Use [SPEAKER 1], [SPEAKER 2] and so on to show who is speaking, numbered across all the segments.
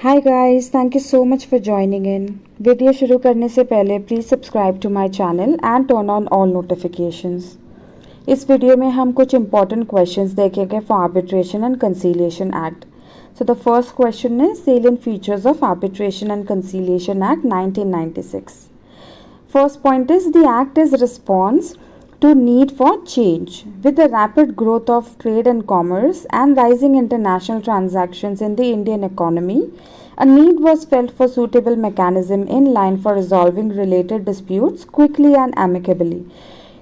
[SPEAKER 1] Hi guys, thank you so much for joining in. Video शुरू करने से पहले please subscribe to my channel and turn on all notifications. इस video में हम कुछ इंपॉर्टेंट क्वेश्चंस देखेंगे for arbitration and conciliation act. So the first question is salient features of Arbitration and Conciliation Act 1996. First point is the act is response to need for change. With the rapid growth of trade and commerce and rising international transactions in the Indian economy, a need was felt for suitable mechanism in line for resolving related disputes quickly and amicably.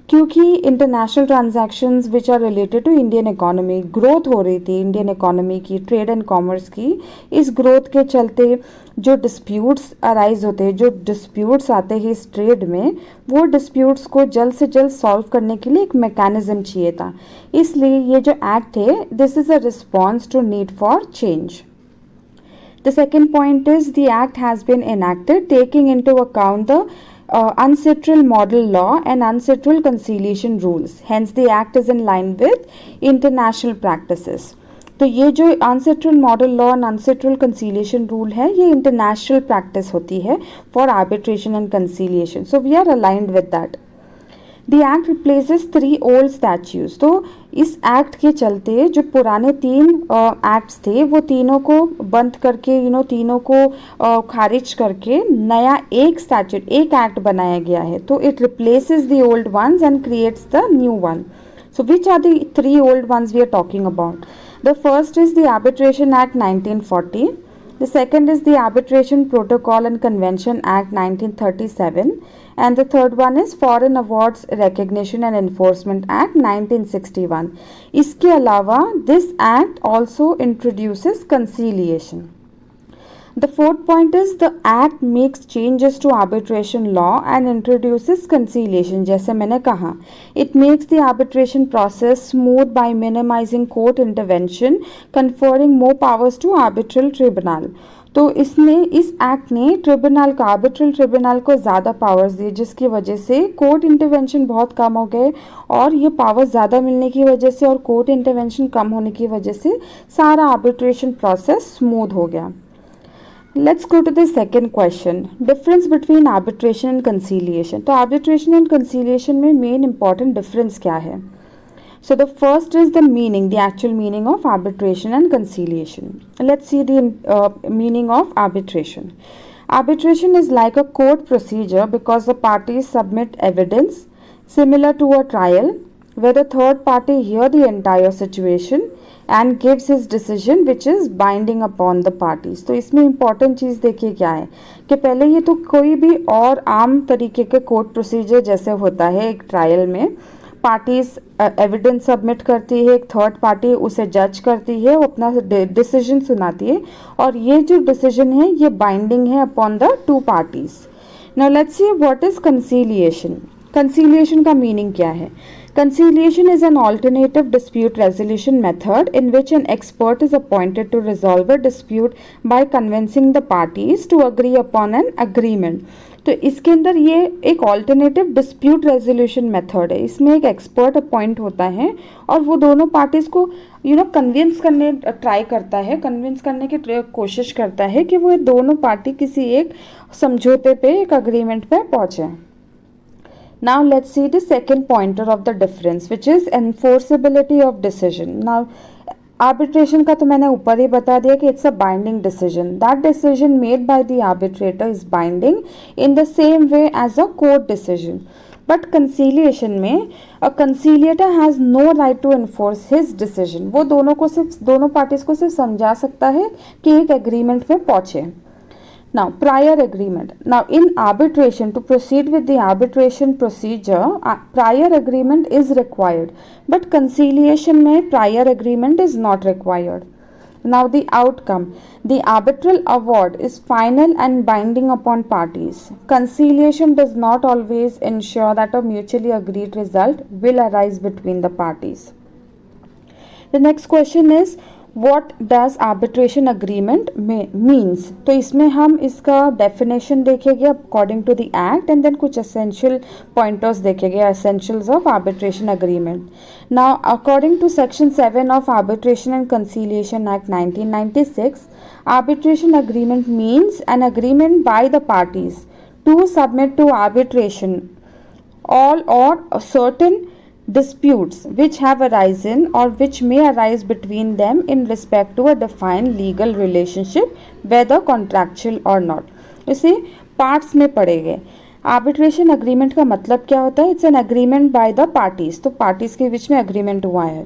[SPEAKER 1] क्योंकि international transactions which are related to Indian economy, growth हो रही थी Indian economy की, trade and commerce की। इस growth के चलते जो डिस्प्यूट्स अराइज होते हैं, जो डिस्प्यूट्स आते हैं इस ट्रेड में, वो डिस्प्यूट्स को जल्द से जल्द सॉल्व करने के लिए एक मैकेनिज्म चाहिए था। इसलिए ये जो एक्ट है, this is a response to need for change. The second point is the act has been enacted taking into account the UNCITRAL model law and UNCITRAL conciliation rules. Hence, the act is in line with international practices. तो ये जो UNCITRAL model law and UNCITRAL conciliation rule है, ये international practice होती है for arbitration and conciliation. So we are aligned with that. The act replaces 3 old statutes. तो इस act के चलते जो पुराने 3 एक्ट्स थे, वो तीनों को बंद करके, तीनों को खारिज करके नया एक स्टैट्यूट, एक एक्ट बनाया गया है. तो it replaces the old ones and creates the new one. So which are the 3 old ones we are talking about? The first is the Arbitration Act 1940. The second is the Arbitration Protocol and Convention Act 1937. And the third one is Foreign Awards Recognition and Enforcement Act 1961. इसके अलावा this act also introduces conciliation. The fourth point is the act makes changes to arbitration law and introduces conciliation. जैसे मैंने कहा, it makes the arbitration process smooth by minimizing court intervention, conferring more powers to arbitral tribunal. तो इसने, इस act ने tribunal का, arbitral tribunal को ज़्यादा पावर्स दिए, जिसकी वजह से कोर्ट इंटरवेंशन बहुत कम हो गए. और ये पावर्स ज़्यादा मिलने की वजह से और कोर्ट इंटरवेंशन कम होने की वजह से सारा आर्बिट्रेशन प्रोसेस स्मूथ हो गया. Let's go to the second question. Difference between arbitration and conciliation. तो arbitration and conciliation में main important difference क्या है? So the first is the meaning, the actual meaning of arbitration and conciliation. Let's see the meaning of arbitration. Arbitration is like a court procedure because the parties submit evidence similar to a trial where the third party hear the entire situation and gives his decision which is binding upon the parties. तो इसमें important चीज़ देखिए क्या है कि पहले ये तो कोई भी और आम तरीके के कोर्ट प्रोसीजर जैसे होता है, एक ट्रायल में पार्टीज एविडेंस सबमिट करती है, एक थर्ड पार्टी उसे जज करती है, वो अपना डिसीजन सुनाती है और ये जो डिसीजन है ये बाइंडिंग है upon the 2 parties. Now let's see what is conciliation. Conciliation का मीनिंग क्या है? Conciliation is an alternative dispute resolution method in which an expert is appointed to resolve a dispute by convincing the parties to agree upon an agreement. तो इसके अंदर ये एक alternative dispute resolution method है. इसमें एक एक्सपर्ट अपॉइंट होता है और वो दोनों पार्टीज को कन्विंस करने ट्राई करता है, कन्विंस करने की कोशिश करता है कि वो दोनों पार्टी किसी एक समझौते पे, एक अग्रीमेंट पे पहुंचे. Now let's see the second pointer of the difference, which is enforceability of decision. Now arbitration का तो मैंने ऊपर ही बता दिया कि it's a binding decision. That decision made by the arbitrator is binding in the same way as a court decision. But conciliation में a conciliator has no right to enforce his decision. वो दोनों parties को सिर्फ समझा सकता है कि एक एग्रीमेंट में पहुंचे. Now, prior agreement. Now, in arbitration, to proceed with the arbitration procedure, prior agreement is required. But conciliation में prior agreement is not required. Now, the outcome. The arbitral award is final and binding upon parties. Conciliation does not always ensure that a mutually agreed result will arise between the parties. The next question is, what does arbitration agreement means, तो इसमें हम इसका definition देखेंगे according to the act and then कुछ essential pointers देखेंगे, essentials of arbitration agreement. Now according to section 7 of arbitration and conciliation act 1996, arbitration agreement means an agreement by the parties to submit to arbitration all or certain disputes which have arisen or which may arise between them in respect to a defined legal relationship, whether contractual or not. इसे parts में पढ़ेंगे. Arbitration agreement का मतलब क्या होता है? It's an agreement by the parties. तो parties के बीच में अग्रीमेंट हुआ है.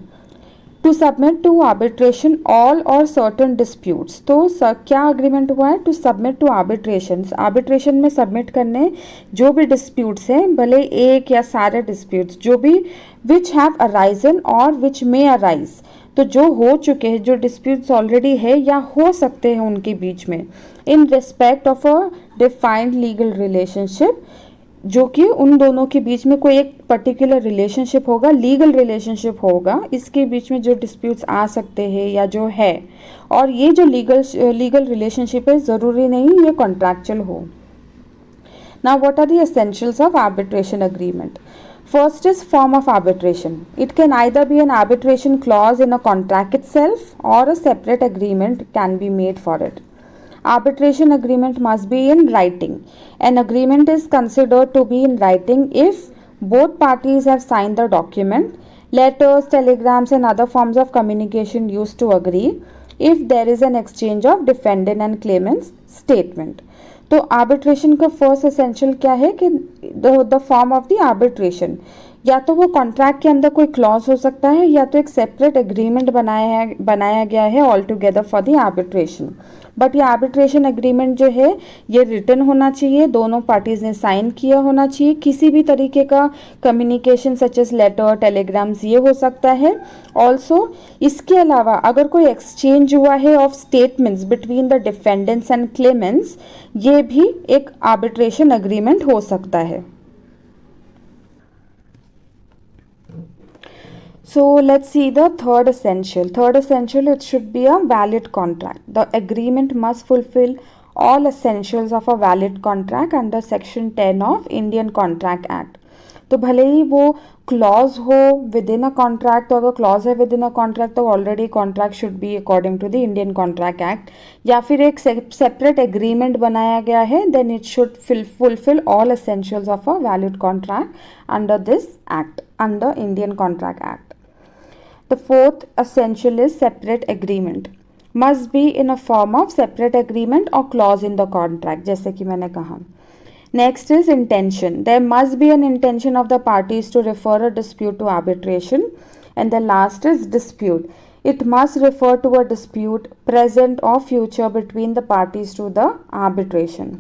[SPEAKER 1] To submit to arbitration all or certain disputes, तो क्या अग्रीमेंट हुआ है? To submit to arbitration, arbitration में सबमिट करने जो भी डिस्प्यूट्स हैं, भले एक या सारे डिस्प्यूट्स जो भी, विच हैव अराइजन और विच मे अराइज, तो जो हो चुके हैं, जो डिस्प्यूट्स ऑलरेडी है या हो सकते हैं उनके बीच में, in respect of a defined legal relationship, जो कि उन दोनों के बीच में कोई एक पर्टिकुलर रिलेशनशिप होगा, लीगल रिलेशनशिप होगा, इसके बीच में जो डिस्प्यूट्स आ सकते हैं या जो है, और ये जो लीगल रिलेशनशिप है ज़रूरी नहीं ये कॉन्ट्रैक्चुअल हो. Now what are the essentials of arbitration agreement? First is form of arbitration. It can either be an arbitration clause in a contract itself or a separate agreement can be made for it. Arbitration agreement must be in writing. An agreement is considered to be in writing if both parties have signed the document, letters, telegrams and other forms of communication used to agree, if there is an exchange of defendant and claimant's statement. तो arbitration का first essential क्या है कि the form of the arbitration, या तो वो contract के अंदर कोई क्लॉज हो सकता है या तो एक सेपरेट एग्रीमेंट बनाया गया है all together for the arbitration. But ये आर्बिट्रेशन एग्रीमेंट जो है ये रिटन होना चाहिए, दोनों पार्टीज ने साइन किया होना चाहिए. किसी भी तरीके का communication such as letter, telegrams ये हो सकता है. ऑल्सो इसके अलावा अगर कोई एक्सचेंज हुआ है of statements between the defendants and Clements, ये भी एक आर्बिट्रेशन एग्रीमेंट हो सकता है. So let's see the third essential. Third essential, it should be a valid contract. The agreement must fulfill all essentials of a valid contract under section 10 of Indian Contract Act. तो भले ही वो clause हो with in a contract, तो अगर clause है within a contract तो already contract should be according to the Indian contract act, या फिर एक सेपरेट एग्रीमेंट बनाया गया है, then it should fulfil all essentials of a valid contract under this act, under Indian contract act. The fourth essential is separate agreement. Must be in a form of separate agreement or clause in the contract, जैसे कि मैंने कहा. Next is intention. There must be an intention of the parties to refer a dispute to arbitration. And the last is dispute. It must refer to a dispute present or future between the parties to the arbitration.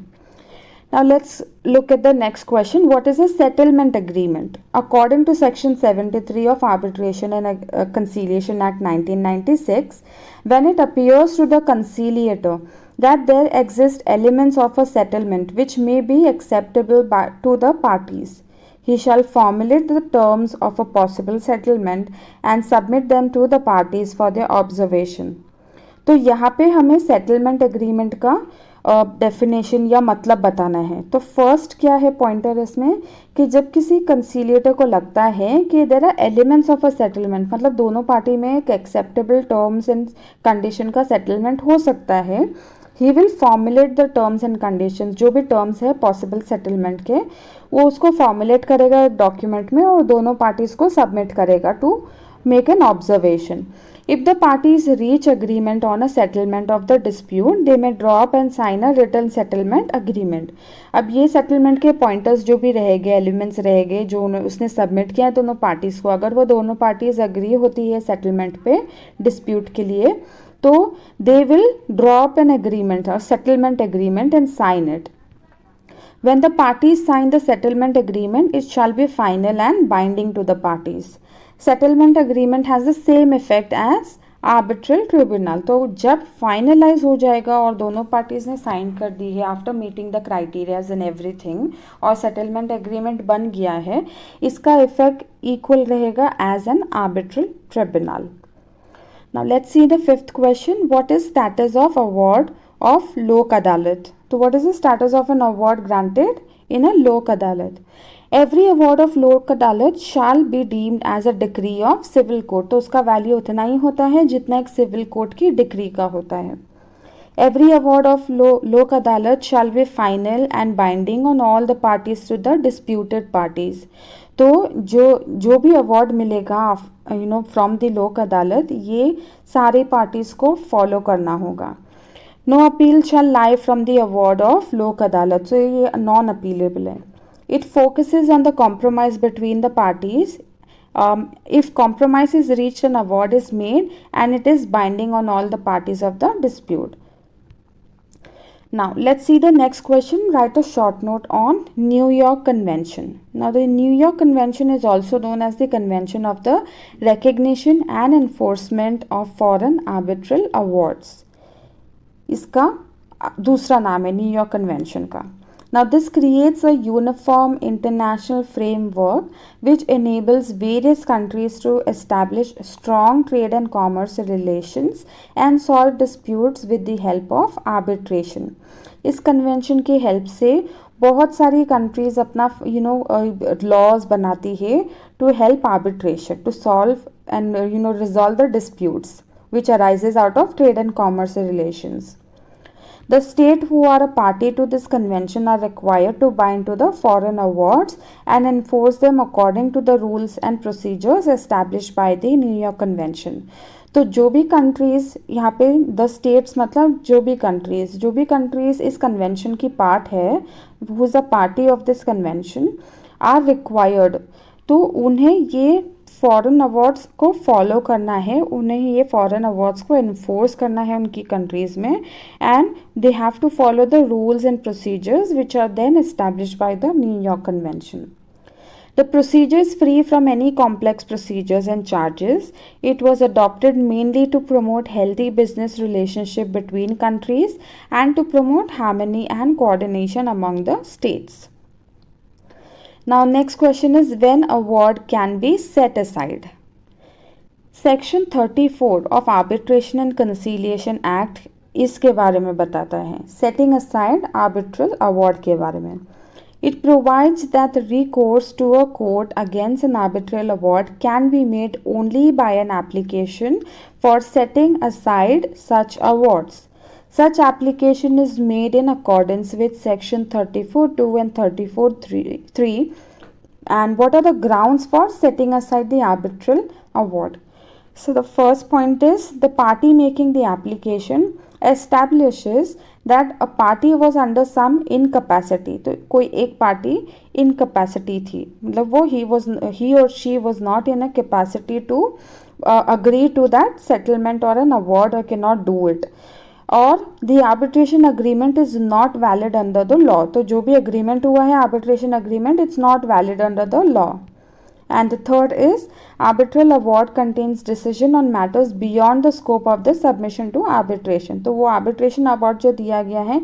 [SPEAKER 1] Now let's look at the next question. What is a settlement agreement? According to section 73 of Arbitration and Conciliation Act 1996, when it appears to the conciliator that there exist elements of a settlement which may be acceptable to the parties, he shall formulate the terms of a possible settlement and submit them to the parties for their observation. तो यहाँ पे हमें settlement agreement का definition या मतलब बताना है. तो फर्स्ट क्या है पॉइंटर इसमें कि जब किसी कंसीलिएटर को लगता है कि there are elements of a settlement, मतलब दोनों पार्टी में एक एक्सेप्टेबल टर्म्स एंड कंडीशन का सेटलमेंट हो सकता है, he will formulate the terms and conditions, जो भी टर्म्स है पॉसिबल सेटलमेंट के वो उसको फॉर्मुलेट करेगा डॉक्यूमेंट में और दोनों पार्टीज को सबमिट करेगा to make an observation. If the parties reach agreement on a settlement of the dispute, they may draw up and sign a written settlement agreement. अब ये settlement के pointers जो भी रहेंगे, elements रहेंगे जो उसने submit किया है दोनों parties को, अगर वो दोनों parties agree होती है settlement पे dispute के लिए, तो they will draw up an agreement or settlement agreement and sign it. When the parties sign the settlement agreement, it shall be final and binding to the parties. Settlement agreement has the same effect as arbitral tribunal. तो जब finalise हो जाएगा और दोनों parties ने sign कर दी है after meeting the criterias and everything और सेटलमेंट एग्रीमेंट बन गया है, इसका इफेक्ट इक्वल रहेगा as an arbitral tribunal. Now let's see the fifth question. What is status of award of Lok Adalat? So what is the status of an award granted in a Lok Adalat? Every award of Lok Adalat shall be deemed as a decree of civil court. तो उसका value उतना ही होता है जितना एक civil court की decree का होता है. Every award of Lok Adalat shall be final and binding on all the parties to the disputed parties. तो जो भी अवार्ड मिलेगा फ्रॉम द लोक अदालत, ये सारे पार्टीज को फॉलो करना होगा. No appeal shall lie from the award of Lok Adalat. So ये नॉन अपीलेबल है. It focuses on the compromise between the parties. If compromise is reached, an award is made and it is binding on all the parties of the dispute. Now let's see the next question. Write a short note on New York Convention. Now the New York Convention is also known as the Convention of the Recognition and Enforcement of Foreign Arbitral Awards. इसका दूसरा नाम है new York convention का. Now this creates a uniform international framework which enables various countries to establish strong trade and commerce relations and solve disputes with the help of arbitration. इस convention की help से बहुत सारी countries अपना laws बनाती है to help arbitration to solve and resolve the disputes which arises out of trade and commerce relations. The states who are a party to this convention are required to bind to the foreign awards and enforce them according to the rules and procedures established by the New York Convention. तो जो भी countries यहाँ पे the states मतलब जो भी countries इस convention की पार्ट है, who is a party of this convention, are required. तो उन्हें ये फॉरेन अवार्ड्स को फॉलो करना है, उन्हें ये फॉरेन अवार्ड्स को इन्फोर्स करना है उनकी कंट्रीज में, and they have to follow the rules and procedures which are then established by the New York convention. The procedure is free from any complex procedures and charges. It was adopted mainly to promote healthy business relationship between countries and to promote harmony and coordination among the states. Now next question is when award can be set aside. Section 34 of Arbitration and Conciliation Act इसके बारे में बताता है, setting aside arbitral award के बारे में. It provides that recourse to a court against an arbitral award can be made only by an application for setting aside such awards. Such application is made in accordance with section 34(2) and 34(3). And what are the grounds for setting aside the arbitral award? So the first point is the party making the application establishes that a party was under some incapacity. तो कोई एक party incapacity थी, मतलब वो he or she was not in a capacity to agree to that settlement or an award or cannot do it, or the arbitration agreement is not valid under the law. तो जो भी agreement हुआ है arbitration agreement, it's not valid under the law. And the third is arbitral award contains decision on matters beyond the scope of the submission to arbitration. तो वो arbitration award जो दिया गया है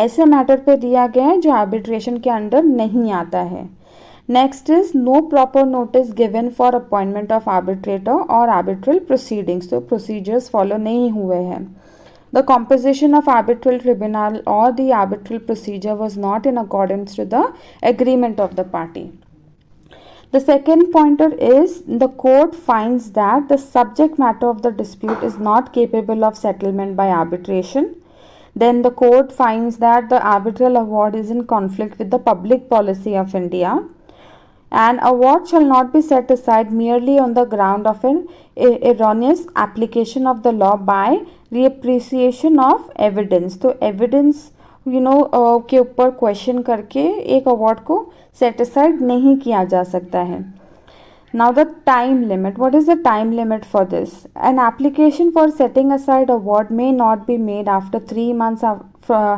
[SPEAKER 1] ऐसे मैटर पे दिया गया है जो arbitration के अंडर नहीं आता है. Next is no proper notice given for appointment of arbitrator or arbitral proceedings. तो procedures follow नहीं हुए हैं. The composition of arbitral tribunal or the arbitral procedure was not in accordance to the agreement of the party. The second pointer is the court finds that the subject matter of the dispute is not capable of settlement by arbitration. Then the court finds that the arbitral award is in conflict with the public policy of India. An award shall not be set aside merely on the ground of an erroneous application of the law by reappreciation of evidence. तो evidence के ऊपर question करके एक award को set aside नहीं किया जा सकता है. Now the time limit. What is the time limit for this? An application for setting aside award may not be made after 3 months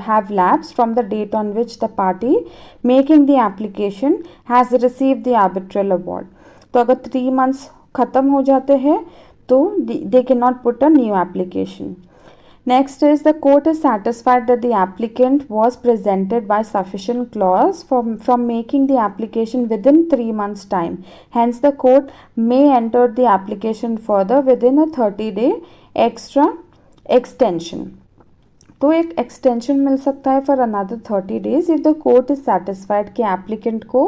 [SPEAKER 1] have lapsed from the date on which the party making the application has received the arbitral award. तो अगर 3 months ख़त्म हो जाते हैं तो they cannot put a new application. Next is the court is satisfied that the applicant was presented by sufficient clause from making the application within 3 months time. Hence the court may enter the application further within a 30-day extra extension. तो एक extension मिल सकता है for another 30 days if the court is satisfied कि applicant को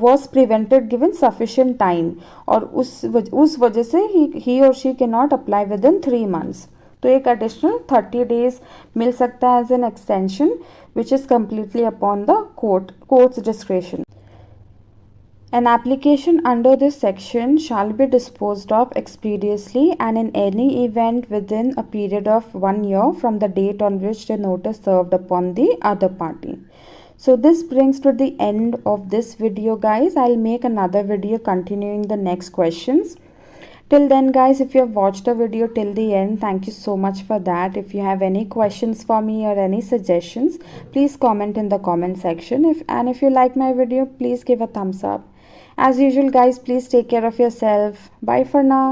[SPEAKER 1] was prevented given sufficient time और उस वजह से ही और she can not apply with in 3 months. तो एक एडिशनल 30 days मिल सकता है as an extension which is completely upon the courts discretion. An application under this section shall be disposed of expeditiously and in any event within a period of 1 year from the date on which the notice served upon the other party. So this brings to the end of this video, guys. I'll make another video continuing the next questions. Till then, guys, if you have watched the video till the end, thank you so much for that. If you have any questions for me or any suggestions, please comment in the comment section. If you like my video, please give a thumbs up. As usual, guys, please take care of yourself. Bye for now.